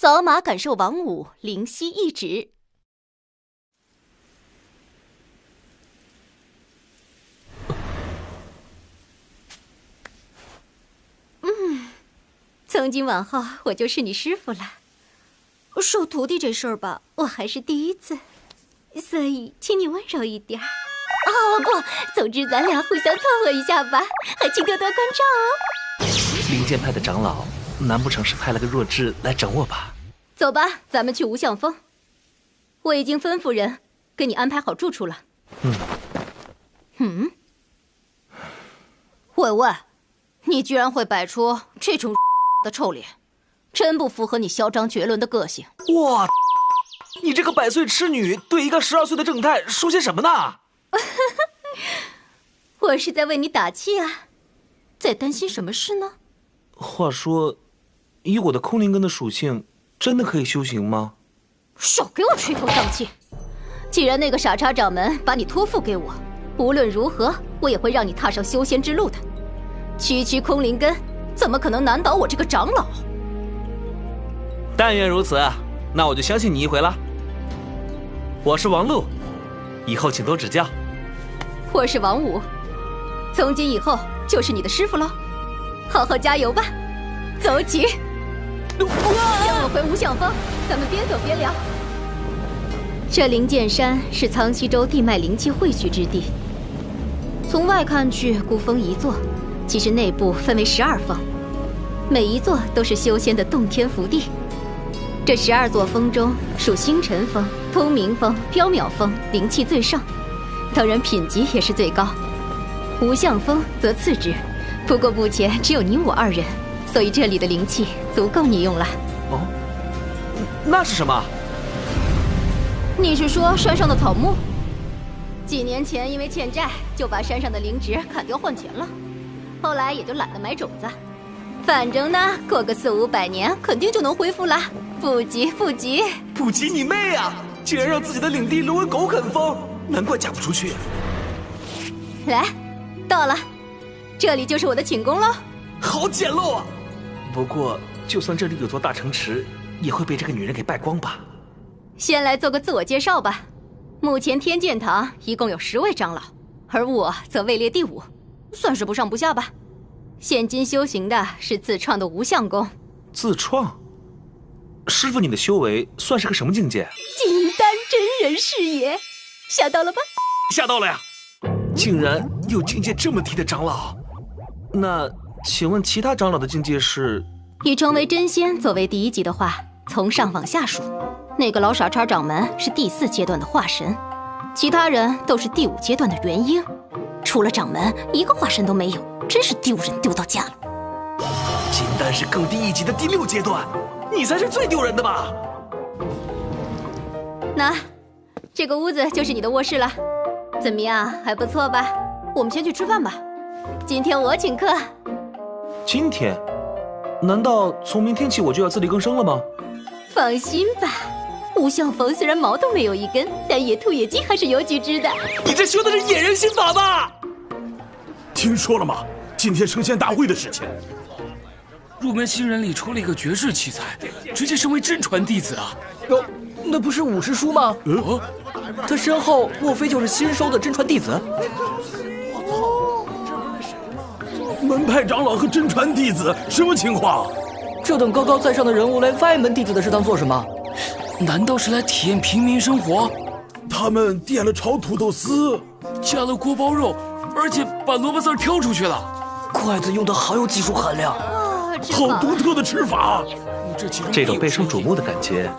扫码感受王五灵犀一指。从今往后我就是你师傅了。收徒弟这事儿吧，我还是第一次，所以请你温柔一点。哦不，总之咱俩互相凑合一下吧，还请多多关照哦。灵剑派的长老，难不成是派了个弱智来整我吧？走吧，咱们去无相峰。我已经吩咐人给你安排好住处了。喂喂，你居然会摆出这种的臭脸，真不符合你嚣张绝伦的个性。哇，你这个100岁痴女对一个12岁的正太说些什么呢？我是在为你打气啊，在担心什么事呢？话说，以我的空灵根的属性，真的可以修行吗？少给我吹头丧气！既然那个傻叉掌门把你托付给我，无论如何，我也会让你踏上修仙之路的。区空灵根怎么可能难倒我这个长老？但愿如此，那我就相信你一回了。我是王璐，以后请多指教。我是王五，从今以后就是你的师傅喽，好好加油吧，走起！跟我回无相峰，咱们边走边聊。这灵剑山是苍溪州地脉灵气汇聚之地，从外看去孤峰一座，其实内部分为12峰，每一座都是修仙的洞天福地。这12座峰中，属星辰峰、通明峰、缥缈峰灵气最盛，当然品级也是最高。无相峰则次之，不过目前只有你我2人，所以这里的灵气足够你用了。哦，那是什么？你是说山上的草木？几年前因为欠债，就把山上的灵植砍掉换钱了，后来也就懒得买种子。反正呢，过个400、500年，肯定就能恢复啦。不急不急，不急你妹啊！竟然让自己的领地沦为狗啃风，难怪嫁不出去。来，到了，这里就是我的寝宫喽。好简陋啊！不过，就算这里有座大城池，也会被这个女人给败光吧？先来做个自我介绍吧。目前天剑堂一共有10位长老，而我则位列第5，算是不上不下吧。现今修行的是自创的无相功。自创？师傅，你的修为算是个什么境界？金丹真人是也，吓到了吧？吓到了呀！竟然有境界这么低的长老，那请问其他长老的境界是？以成为真仙作为第1级的话，从上往下数，那个老傻叉掌门是第4阶段的化神，其他人都是第5阶段的元婴，除了掌门一个化神都没有，真是丢人丢到家了。金丹是更低1级的第6阶段，你才是最丢人的吧？那这个屋子就是你的卧室了，怎么样，还不错吧？我们先去吃饭吧，今天我请客。今天？难道从明天起我就要自力更生了吗？放心吧，无相峰虽然毛都没有一根，但野兔野鸡还是有几只的。你这修的是野人心法吧？听说了吗？今天升仙大会的事情，入门新人里出了一个绝世奇才，直接升为真传弟子啊！哟，那不是武师叔吗？他身后莫非就是新收的真传弟子？门派长老和真传弟子什么情况？这等高高在上的人物来外门弟子的食堂做什么？难道是来体验平民生活？他们点了炒土豆丝，加了锅包肉，而且把萝卜丝挑出去了。筷子用的好有技术含量，好独特的吃法。这种备受瞩目的感觉，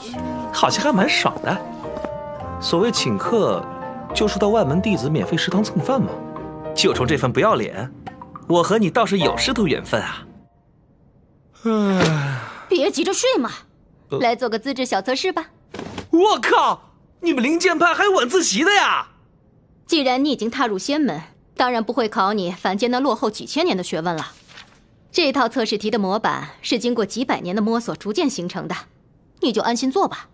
好像还蛮爽的。所谓请客，就是到外门弟子免费食堂蹭饭嘛。就冲这份不要脸，我和你倒是有师徒缘分啊。别急着睡嘛，来做个资质小测试吧。我靠，你们灵剑派还有晚自习的呀？既然你已经踏入仙门，当然不会考你凡间那落后几千年的学问了。这套测试题的模板是经过几百年的摸索逐渐形成的，你就安心做吧。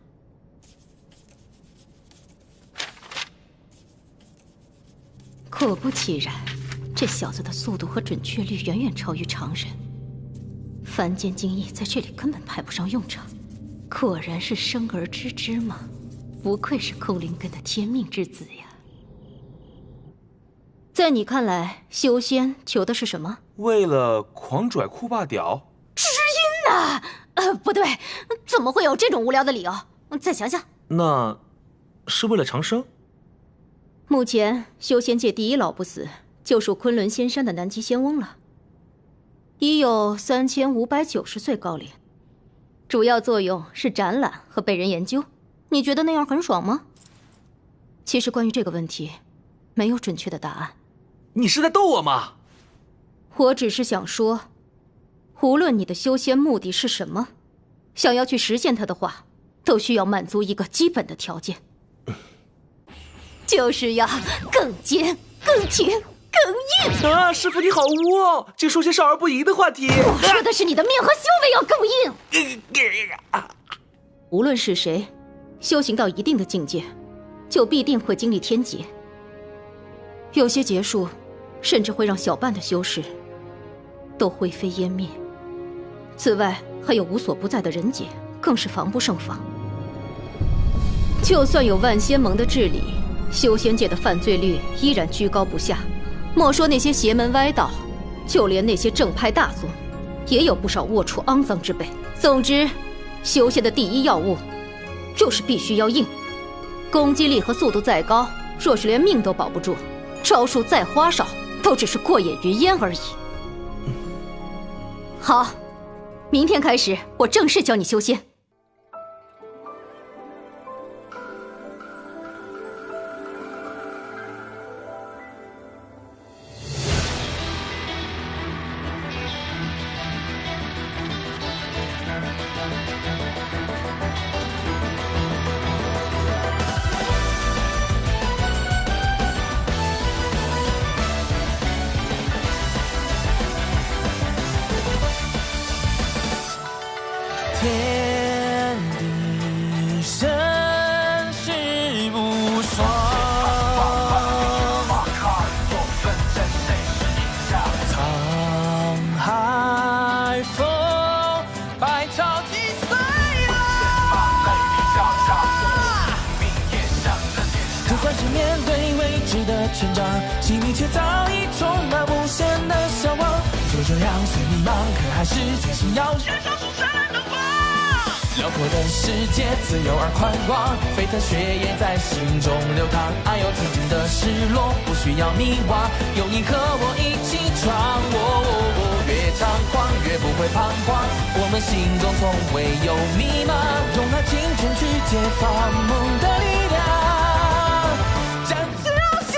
果不其然，这小子的速度和准确率远远超于常人，凡间精义在这里根本派不上用场，果然是生而知之嘛，不愧是空灵根的天命之子呀。在你看来，修仙求的是什么？为了狂拽酷霸屌？知音呐！不对，怎么会有这种无聊的理由？再想想，那是为了长生？目前修仙界第一老不死，就属昆仑仙山的南极仙翁了，已有3590岁高龄。主要作用是展览和被人研究。你觉得那样很爽吗？其实关于这个问题，没有准确的答案。你是在逗我吗？我只是想说，无论你的修仙目的是什么，想要去实现它的话，都需要满足一个基本的条件，就是要更尖、更挺、更硬啊！师傅你好污哦，就说些少儿不宜的话题。我说的是你的命和修为要够硬。无论是谁，修行到一定的境界，就必定会经历天劫。有些劫数，甚至会让小半的修士都灰飞烟灭。此外，还有无所不在的人劫，更是防不胜防。就算有万仙盟的治理，修仙界的犯罪率依然居高不下。莫说那些邪门歪道，就连那些正派大宗，也有不少龌龊肮脏之辈。总之，修仙的第一要务，就是必须要硬。攻击力和速度再高，若是连命都保不住，招数再花哨，都只是过眼云烟而已。好，明天开始，我正式教你修仙。天地生死无双，沧海风，百朝几岁就算是面对未知的成长，心里却早已充满无限的向往。就这样虽迷茫，可还是决心要燃烧出灿烂的光。辽阔的世界，自由而宽广，沸腾血液在心中流淌。爱有曾经的失落，不需要迷惘，有你和我一起闯。越猖狂越不会彷徨，我们心中从未有迷茫。用那青春去解放梦的力量，将自翱翔。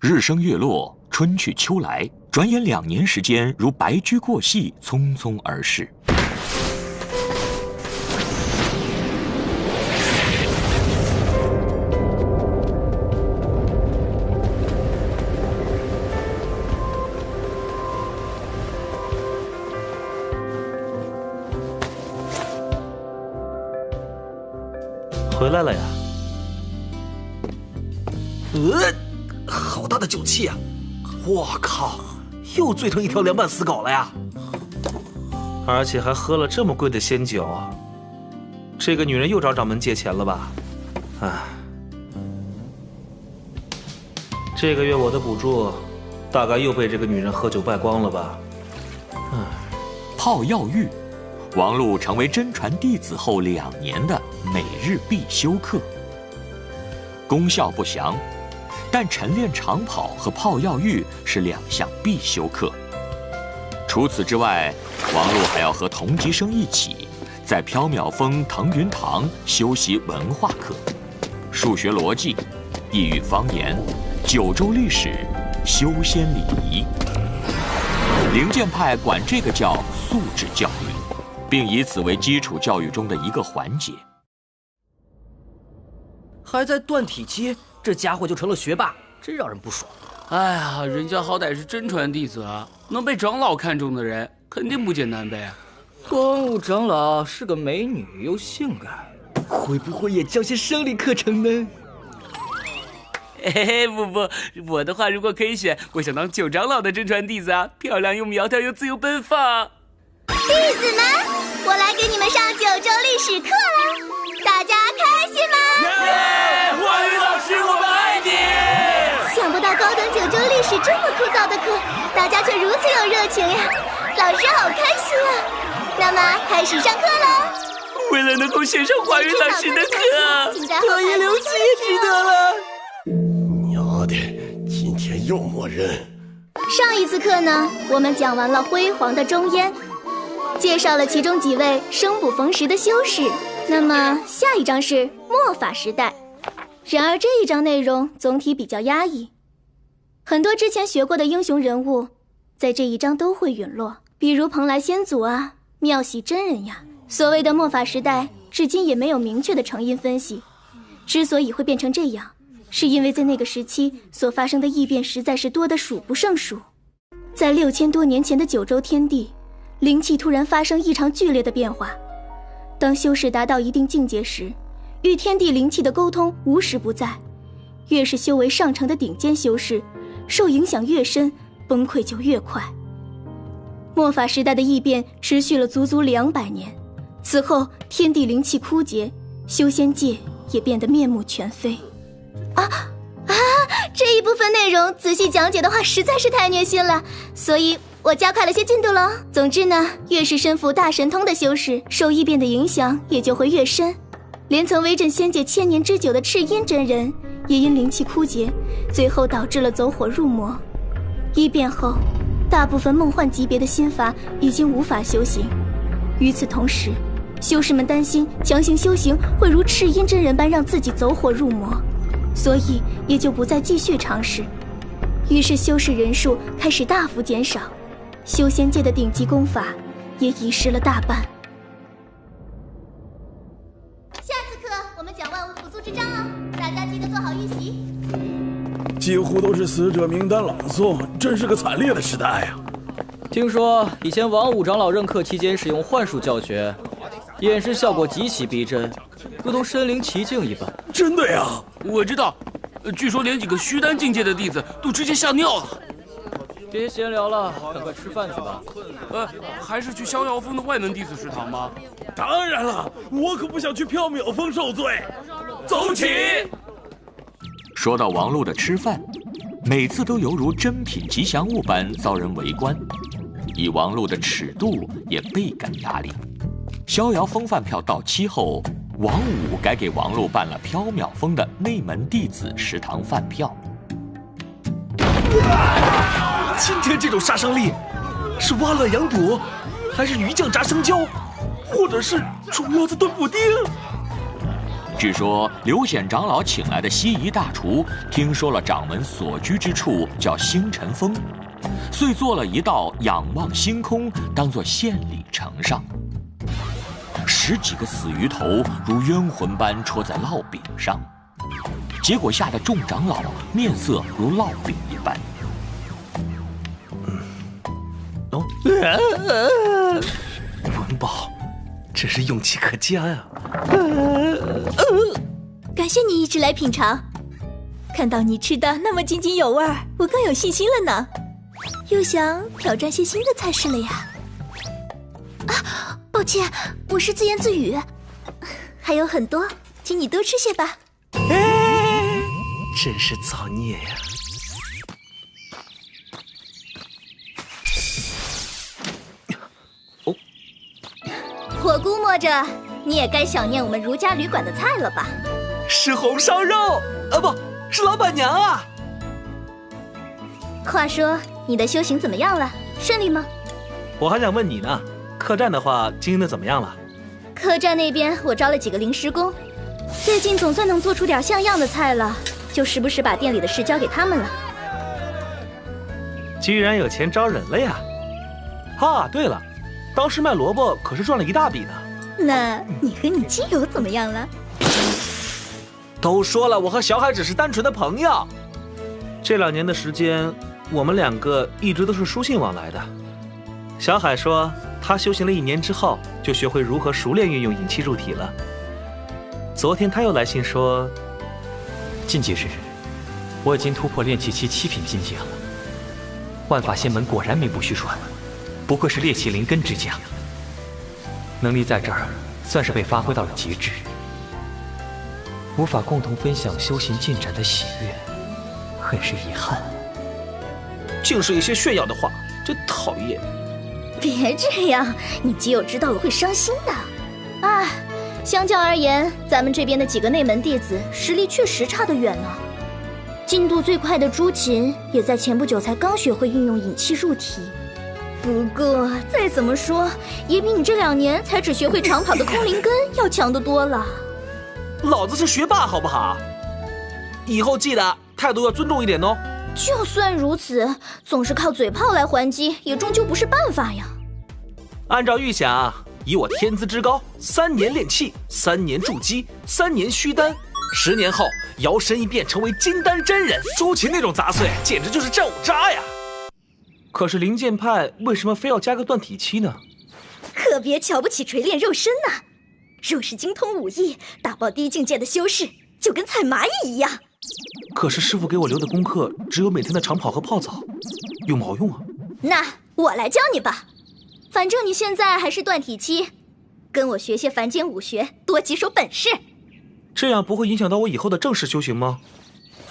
日升月落，春去秋来，转眼2年时间如白驹过隙，匆匆而逝。回来了呀？好大的酒气啊！我靠，又醉成一条凉拌死狗了呀！而且还喝了这么贵的仙酒，这个女人又找掌门借钱了吧？唉，这个月我的补助大概又被这个女人喝酒败光了吧？泡药浴，王璐成为真传弟子后2年的每日必修课。功效不详，但晨练长跑和泡药浴是2项必修课。除此之外，王璐还要和同级生一起在缥缈峰腾云堂修习文化课，数学逻辑、异域方言、九州历史、修仙礼仪。灵剑派管这个叫素质教育，并以此为基础教育中的一个环节。还在断体期，这家伙就成了学霸，真让人不爽。哎呀，人家好歹是真传弟子啊，能被长老看中的人肯定不简单呗。光武长老是个美女又性感，会不会也教些生理课程呢？不，我的话如果可以选，我想当九长老的真传弟子啊，漂亮又苗条又自由奔放。弟子们，我来给你们上9周历史课了，大家开心吗？耶！华语老师，我们爱你！想不到高等9周历史这么枯燥的课，大家却如此有热情呀！老师好开心啊！那么开始上课喽。为了能够选上华语老师的课，特意留级也值得了。娘的，今天又没人。上一次课呢，我们讲完了辉煌的中焉，介绍了其中几位生不逢时的修士。那么下一章是末法时代。然而这一章内容总体比较压抑，很多之前学过的英雄人物在这一章都会陨落，比如蓬莱仙祖啊、妙喜真人呀。所谓的末法时代至今也没有明确的成因分析，之所以会变成这样，是因为在那个时期所发生的异变实在是多得数不胜数。在6000多年前的9州天地，灵气突然发生异常剧烈的变化。当修士达到一定境界时，与天地灵气的沟通无时不在，越是修为上乘的顶尖修士，受影响越深，崩溃就越快。末法时代的异变持续了足足200年，此后天地灵气枯竭，修仙界也变得面目全非。这一部分内容仔细讲解的话实在是太虐心了，所以我加快了些进度了。总之呢，越是身负大神通的修士，受异变的影响也就会越深。连曾威震仙界1000年之久的赤阴真人，也因灵气枯竭，最后导致了走火入魔。异变后，大部分梦幻级别的心法已经无法修行。与此同时，修士们担心强行修行会如赤阴真人般让自己走火入魔，所以也就不再继续尝试。于是修士人数开始大幅减少，修仙界的顶级功法也遗失了大半。下次课我们讲万物复苏之章哦，大家记得做好预习。几乎都是死者名单朗诵，真是个惨烈的时代啊！听说以前王五长老任课期间使用幻术教学，演示效果极其逼真，如同身临其境一般。真的呀？我知道，据说连几个虚丹境界的弟子都直接吓尿了。别闲聊了，赶快吃饭去吧。还是去逍遥峰的外门弟子食堂吗？当然了，我可不想去缥缈峰受罪。走起！说到王璐的吃饭，每次都犹如珍品吉祥物般遭人围观，以王璐的尺度也倍感压力。逍遥峰饭票到期后，王五改给王璐办了缥缈峰的内门弟子食堂饭票。今天这种杀伤力，是挖乱羊肚，还是鱼酱炸生椒，或者是猪腰子炖布丁？据说刘显长老请来的西夷大厨听说了掌门所居之处叫星辰峰，遂做了一道仰望星空当作献礼呈上。10几个死鱼头如冤魂般戳在烙饼上，结果吓得众长老面色如烙饼一般。文宝真是勇气可嘉呀！感谢你一直来品尝，看到你吃的那么津津有味，我更有信心了呢，又想挑战些新的菜式了呀。抱歉，我是自言自语，还有很多，请你多吃些吧。真是造孽呀！我估摸着你也该想念我们儒家旅馆的菜了吧？是红烧肉啊，不是老板娘啊！话说你的修行怎么样了？顺利吗？我还想问你呢，客栈的话经营的怎么样了？客栈那边我招了几个临时工，最近总算能做出点像样的菜了，就时不时把店里的事交给他们了。居然有钱招人了呀！对了，当时卖萝卜可是赚了一大笔呢。那你和你基友怎么样了？都说了，我和小海只是单纯的朋友。这2年的时间，我们2个一直都是书信往来的。小海说，他修行了1年之后，就学会如何熟练运用引气入体了。昨天他又来信说，近几日，我已经突破炼气期7品境界了。万法仙门果然名不虚传，不愧是猎气灵根之家。能力在这儿算是被发挥到了极致，无法共同分享修行进展的喜悦，很是遗憾。尽是一些炫耀的话，真讨厌。别这样，你基友知道了会伤心的。啊，相较而言，咱们这边的几个内门弟子实力确实差得远呢。进度最快的朱琴也在前不久才刚学会运用引气入体。不过再怎么说，也比你这2年才只学会长跑的空灵根要强得多了。老子是学霸，好不好？以后记得态度要尊重一点哦。就算如此，总是靠嘴炮来还击，也终究不是办法呀。按照预想，以我天资之高，3年炼气，3年筑基，3年虚丹，10年后摇身一变成为金丹真人。朱琴那种杂碎，简直就是战五渣呀！可是灵剑派为什么非要加个断体期呢？可别瞧不起锤炼肉身呐！若是精通武艺，打爆低境界的修士，就跟踩蚂蚁一样。可是师傅给我留的功课只有每天的长跑和泡澡，有毛用啊？那我来教你吧，反正你现在还是断体期，跟我学些凡间武学，多几手本事。这样不会影响到我以后的正式修行吗？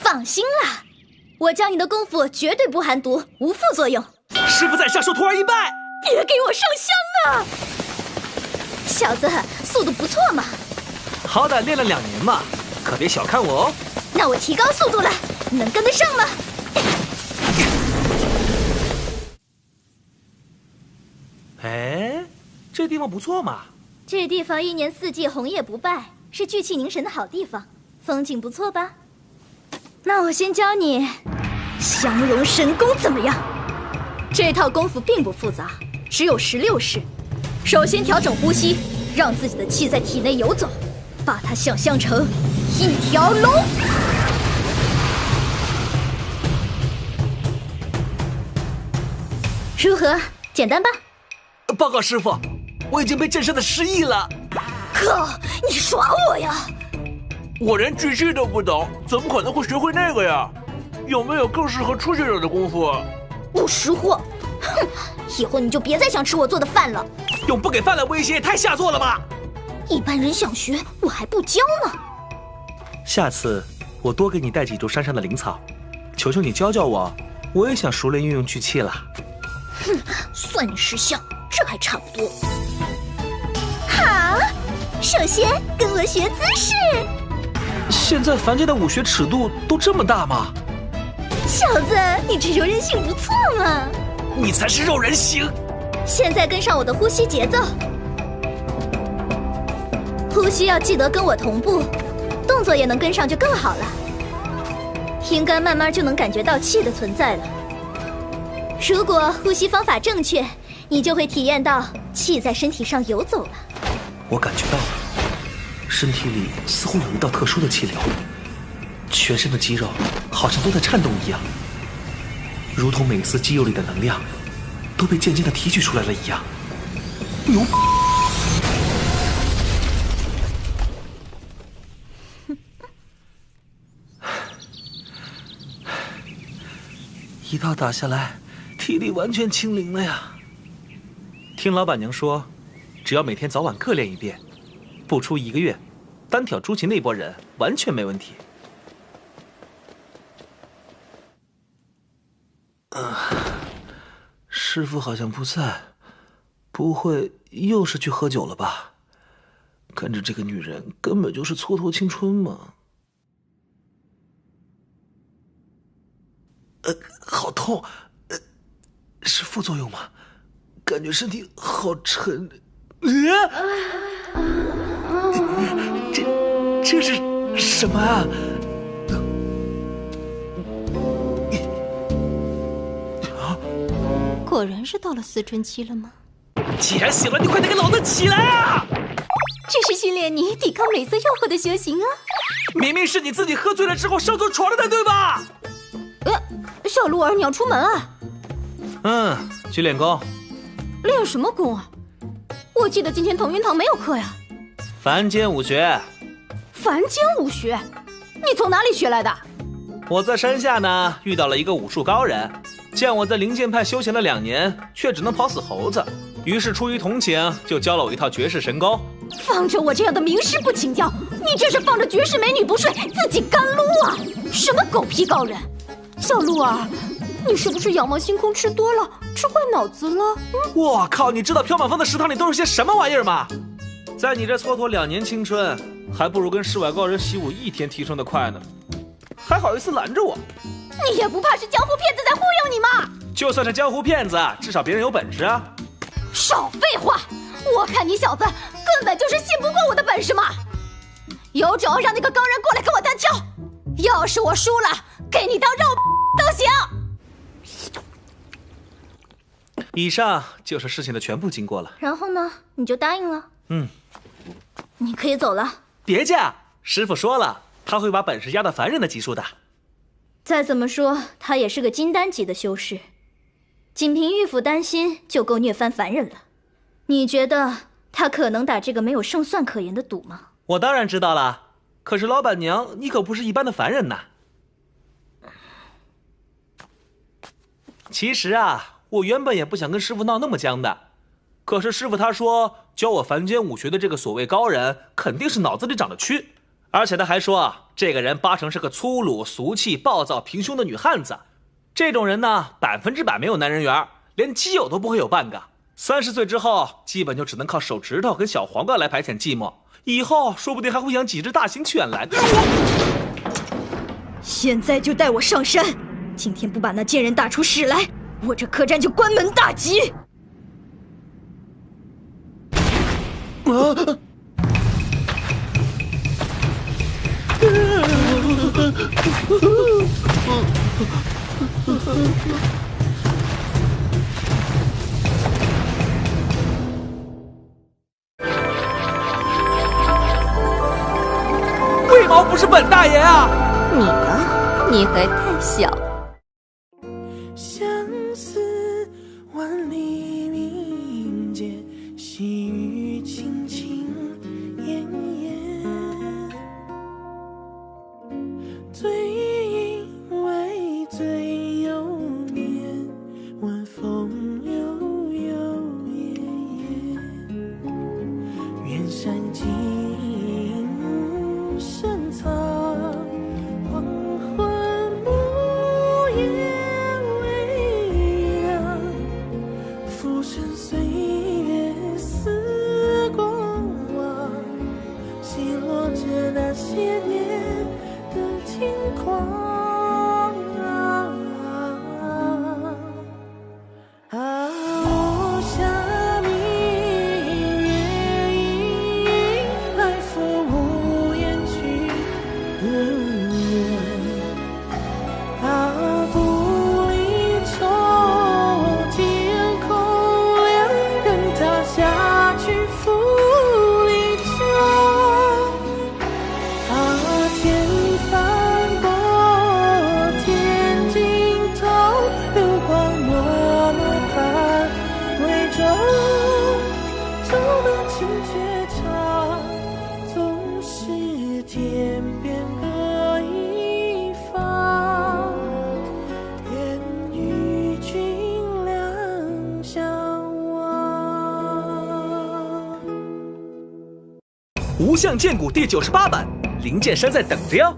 放心啦，我教你的功夫绝对不含毒，无副作用。师傅在上，受徒儿一拜。别给我上香啊！小子，速度不错嘛。好歹练了2年嘛，可别小看我哦。那我提高速度了，能跟得上吗？哎，这地方不错嘛。这地方1年4季红叶不败，是聚气凝神的好地方，风景不错吧？那我先教你降龙神功怎么样？这套功夫并不复杂，只有16式。首先调整呼吸，让自己的气在体内游走，把它想象成一条龙。如何？简单吧？报告师傅，我已经被震慑的失忆了。靠！你耍我呀！我连聚气都不懂，怎么可能会学会那个呀？有没有更适合初学者的功夫？不识货！哼！以后你就别再想吃我做的饭了。用不给饭来威胁也太下作了吧！一般人想学，我还不教呢。下次我多给你带几株山上的灵草，求求你教教我，我也想熟练运用聚气了。哼，算你识相，这还差不多。好，首先跟我学姿势。现在凡间的武学尺度都这么大吗？小子，你这柔韧性不错嘛。你才是肉人型。现在跟上我的呼吸节奏，呼吸要记得跟我同步，动作也能跟上就更好了。应该慢慢就能感觉到气的存在了。如果呼吸方法正确，你就会体验到气在身体上游走了。我感觉到了，身体里似乎有一道特殊的气流，全身的肌肉好像都在颤动一样，如同每丝肌肉里的能量都被渐渐地提取出来了一样。牛！一套打下来，体力完全清零了呀。听老板娘说，只要每天早晚各练1遍，不出1个月，单挑朱琴那波人完全没问题。师傅好像不在，不会又是去喝酒了吧？跟着这个女人根本就是蹉跎青春嘛。好痛，是副作用吗？感觉身体好沉。这是什么啊？果然是到了思春期了吗？既然醒了，你快点给老子起来啊！这是训练你抵抗美色诱惑的修行啊！明明是你自己喝醉了之后上错床了的，对吧？小鹿儿，你要出门啊？去练功。练什么功啊？我记得今天同云堂没有课呀。凡间武学。凡间武学？你从哪里学来的？我在山下呢遇到了一个武术高人，见我在灵剑派修行了2年，却只能跑死猴子，于是出于同情，就教了我一套绝世神功。放着我这样的名师不请教，你这是放着绝世美女不睡，自己干撸啊！什么狗屁高人！小鹿儿，你是不是仰望星空吃多了，吃坏脑子了？我靠！你知道飘满风的食堂里都是些什么玩意儿吗？在你这蹉跎2年青春，还不如跟世外高人习武1天提升的快呢。还好意思拦着我？你也不怕是江湖骗子在忽悠你吗？就算是江湖骗子，至少别人有本事啊！少废话！我看你小子根本就是信不过我的本事嘛！有种让那个高人过来跟我单挑，要是我输了，给你当肉都行。以上就是事情的全部经过了。然后呢？你就答应了？你可以走了。别介，师傅说了，他会把本事压到凡人的级数的。再怎么说，他也是个金丹级的修士，仅凭玉府丹心就够虐翻凡人了。你觉得他可能打这个没有胜算可言的赌吗？我当然知道了，可是老板娘，你可不是一般的凡人呐。其实啊，我原本也不想跟师傅闹那么僵的，可是师傅他说教我凡间武学的这个所谓高人，肯定是脑子里长了蛆，而且他还说这个人8成是个粗鲁、俗气、暴躁、平胸的女汉子。这种人呢，100%没有男人缘，连基友都不会有半个。30岁之后，基本就只能靠手指头跟小黄瓜来排遣寂寞，以后说不定还会养几只大型犬来。现在就带我上山，今天不把那贱人打出屎来，我这客栈就关门大吉。为毛不是本大爷啊？你啊，你还太小。相思万里明间，细雨轻轻咽咽。醉因为醉又眠，晚风悠悠夜夜。远山尽深藏，黄昏木叶微凉。浮生岁月似过往，细落着那些年的轻狂。落下明月影，来赴无言去的人。不离愁，天空凉，任它下去负离愁。天翻过天尽头，流光默默盼归舟。就能清绝唱，总是天边各一方，愿与君两相望。无相剑骨第98版，灵剑山在等着哟。